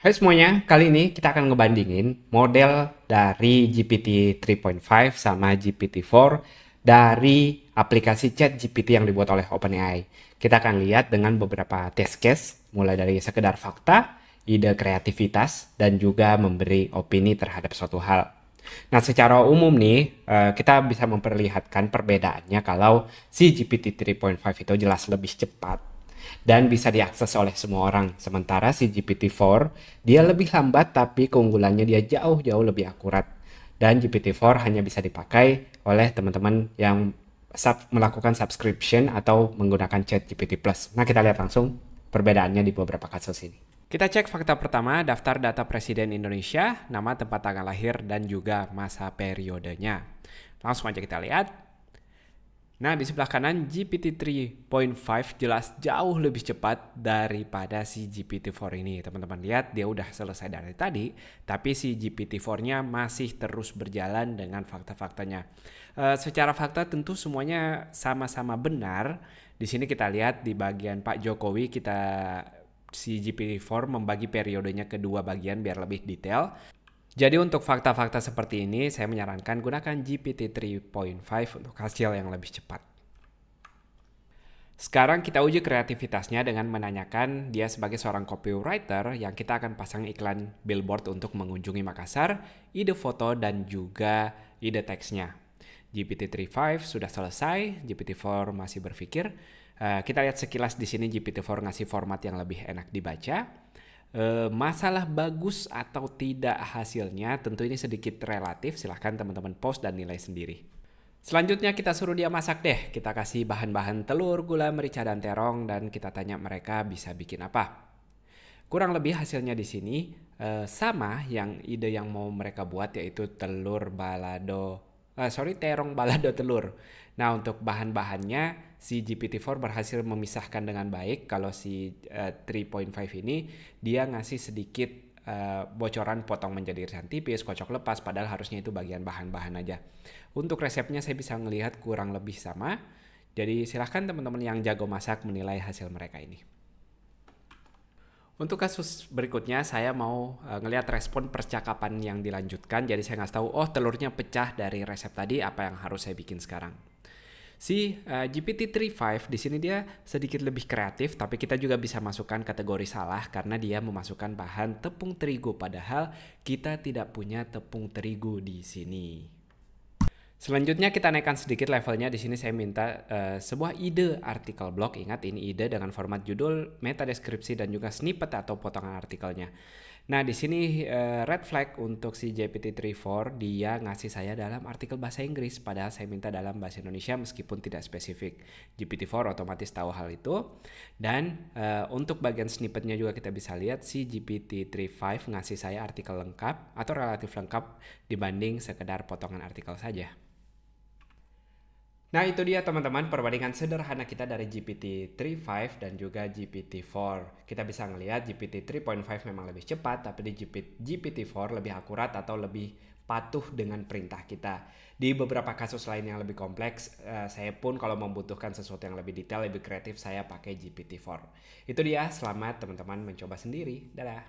Hai semuanya, kali ini kita akan ngebandingin model dari GPT 3.5 sama GPT-4 dari aplikasi chat GPT yang dibuat oleh OpenAI. Kita akan lihat dengan beberapa test case, mulai dari sekedar fakta, ide kreativitas, dan juga memberi opini terhadap suatu hal. Nah, secara umum nih, kita bisa memperlihatkan perbedaannya kalau si GPT 3.5 itu jelas lebih cepat dan bisa diakses oleh semua orang. Sementara si GPT-4 dia lebih lambat tapi keunggulannya dia jauh-jauh lebih akurat. Dan GPT-4 hanya bisa dipakai oleh teman-teman yang melakukan subscription atau menggunakan chat GPT Plus. Nah, kita lihat langsung perbedaannya di beberapa kasus ini. Kita cek fakta pertama, daftar data Presiden Indonesia, nama, tempat tanggal lahir, dan juga masa periodenya. Langsung aja kita lihat. Nah, di sebelah kanan GPT 3.5 jelas jauh lebih cepat daripada si GPT-4 ini. Teman-teman lihat dia udah selesai dari tadi, tapi si GPT-4-nya masih terus berjalan dengan fakta-faktanya. Secara fakta tentu semuanya sama-sama benar. Di sini kita lihat di bagian Pak Jokowi si GPT-4 membagi periodenya ke dua bagian biar lebih detail. Jadi untuk fakta-fakta seperti ini, saya menyarankan gunakan GPT 3.5 untuk hasil yang lebih cepat. Sekarang kita uji kreativitasnya dengan menanyakan dia sebagai seorang copywriter yang kita akan pasang iklan billboard untuk mengunjungi Makassar, ide foto dan juga ide teksnya. GPT 3.5 sudah selesai, GPT-4 masih berpikir. Kita lihat sekilas di sini GPT-4 ngasih format yang lebih enak dibaca. Masalah bagus atau tidak hasilnya tentu ini sedikit relatif, silahkan teman-teman post dan nilai sendiri. Selanjutnya kita suruh dia masak deh, kita kasih bahan-bahan telur, gula, merica, dan terong dan kita tanya mereka bisa bikin apa. Kurang lebih hasilnya di sini sama yang ide yang mau mereka buat, yaitu terong balado telur. Nah, untuk bahan-bahannya si GPT-4 berhasil memisahkan dengan baik. Kalau si 3.5 ini dia ngasih sedikit bocoran potong menjadi irisan tipis, kocok lepas, padahal harusnya itu bagian bahan-bahan aja. Untuk resepnya saya bisa melihat kurang lebih sama. Jadi silahkan teman-teman yang jago masak menilai hasil mereka ini. Untuk kasus berikutnya saya mau ngelihat respon percakapan yang dilanjutkan. Jadi saya ngasih tahu, oh telurnya pecah dari resep tadi, apa yang harus saya bikin sekarang. Si GPT 3.5 di sini dia sedikit lebih kreatif, tapi kita juga bisa masukkan kategori salah karena dia memasukkan bahan tepung terigu, padahal kita tidak punya tepung terigu di sini. Selanjutnya kita naikkan sedikit levelnya. Di sini saya minta sebuah ide artikel blog. Ingat ini ide dengan format judul, meta deskripsi dan juga snippet atau potongan artikelnya. Nah, di sini red flag untuk si GPT-3.4 dia ngasih saya dalam artikel bahasa Inggris, padahal saya minta dalam bahasa Indonesia meskipun tidak spesifik. GPT-4 otomatis tahu hal itu. Dan untuk bagian snippetnya juga kita bisa lihat si GPT-3.5 ngasih saya artikel lengkap atau relatif lengkap dibanding sekedar potongan artikel saja. Nah, itu dia teman-teman perbandingan sederhana kita dari GPT 3.5 dan juga GPT 4. Kita bisa ngelihat GPT 3.5 memang lebih cepat, tapi di GPT 4 lebih akurat atau lebih patuh dengan perintah kita. Di beberapa kasus lain yang lebih kompleks, saya pun kalau membutuhkan sesuatu yang lebih detail, lebih kreatif, saya pakai GPT 4. Itu dia, selamat teman-teman mencoba sendiri. Dadah!